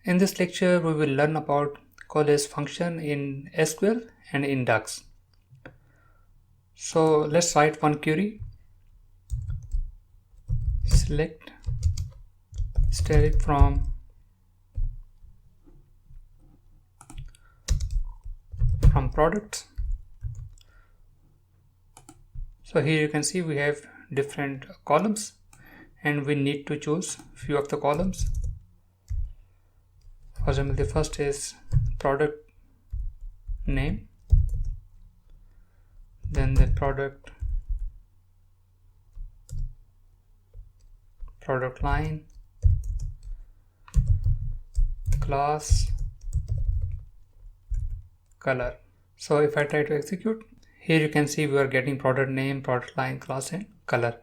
In this lecture, we will learn about Coalesce function in SQL and in DAX. So let's write one query. Select static from products. So here you can see we have different columns and we need to choose few of the columns. For example, the first is product name, then the product line, class, color. So if I try to execute, here you can see we are getting product name, product line, class and color.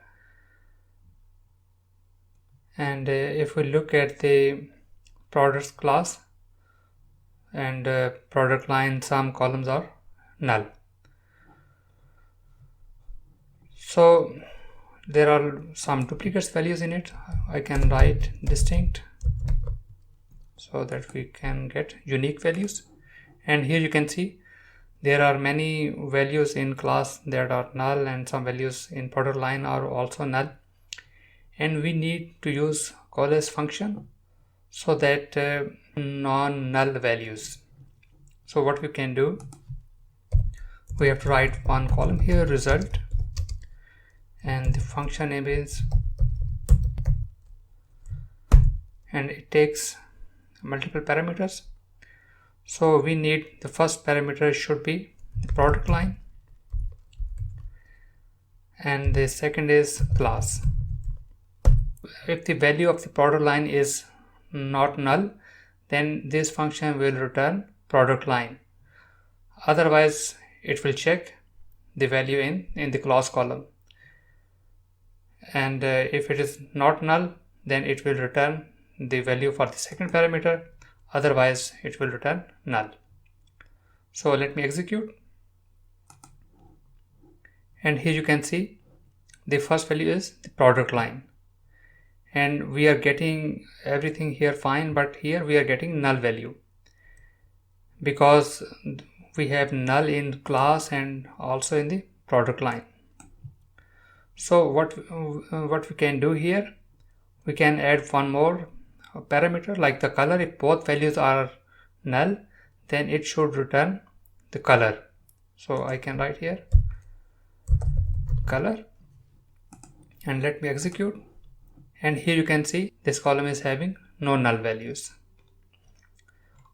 And if we look at the products class and product line, some columns are null. So there are some duplicates values in it. I can write distinct so that we can get unique values. And here you can see there are many values in class that are null and some values in product line are also null. And we need to use Coalesce function so that non-null values. So what we can do, we have to write one column here, result, and the function name is, and it takes multiple parameters. So we need the first parameter should be the product line and the second is class. If the value of the product line is not null, then this function will return product line. Otherwise it will check the value in the class column, and if it is not null, then it will return the value for the second parameter. Otherwise it will return null. So let me execute, and here you can see the first value is the product line and we are getting everything here fine, but here we are getting null value because we have null in class and also in the product line. So what we can do here, we can add one more parameter like the color. If both values are null, then it should return the color. So I can write here color and let me execute, and here you can see this column is having no null values.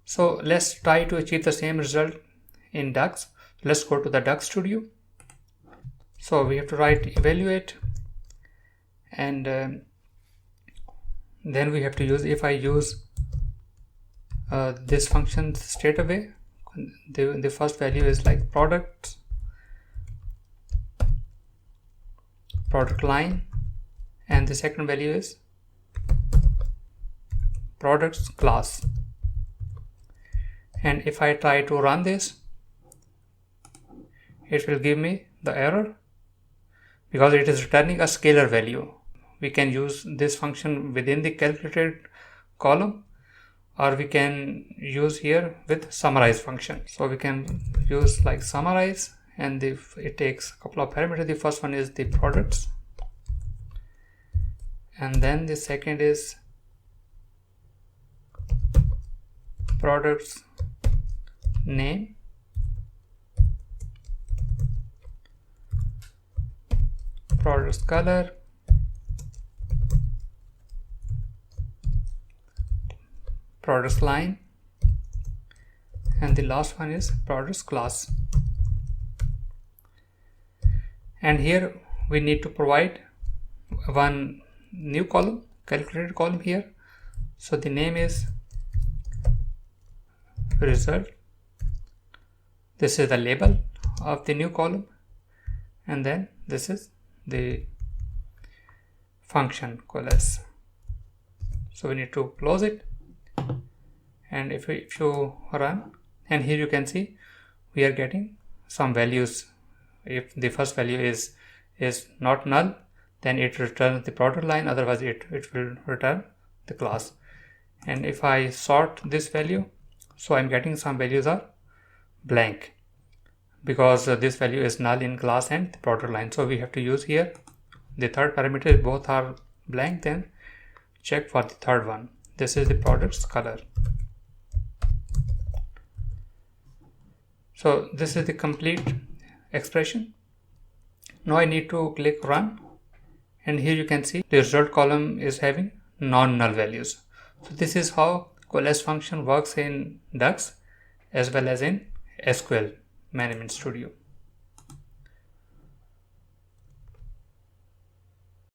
So let's try to achieve the same result in DAX. Let's go to the DAX studio. So we have to write evaluate, and then we have to use, if I use this function straight away, the first value is like product line, and the second value is products class. And if I try to run this, it will give me the error because it is returning a scalar value. We can use this function within the calculated column, or we can use here with summarize function. So we can use like summarize, and it takes a couple of parameters. The first one is the products, and then the second is products name, products color, products line, and the last one is products class. And here we need to provide one new column, calculated column here. So the name is result. This is the label of the new column, and then this is the function Coalesce. So we need to close it, and if you run, and here you can see we are getting some values. If the first value is not null, then it returns the product line, otherwise it will return the class. and if I sort this value, so I'm getting some values are blank because this value is null in class and the product line. So we have to use here the third parameter. If both are blank, then check for the third one. This is the product's color. So this is the complete expression. Now I need to click run, and here you can see the result column is having non-null values. So this is how Coalesce function works in DAX as well as in SQL Management Studio.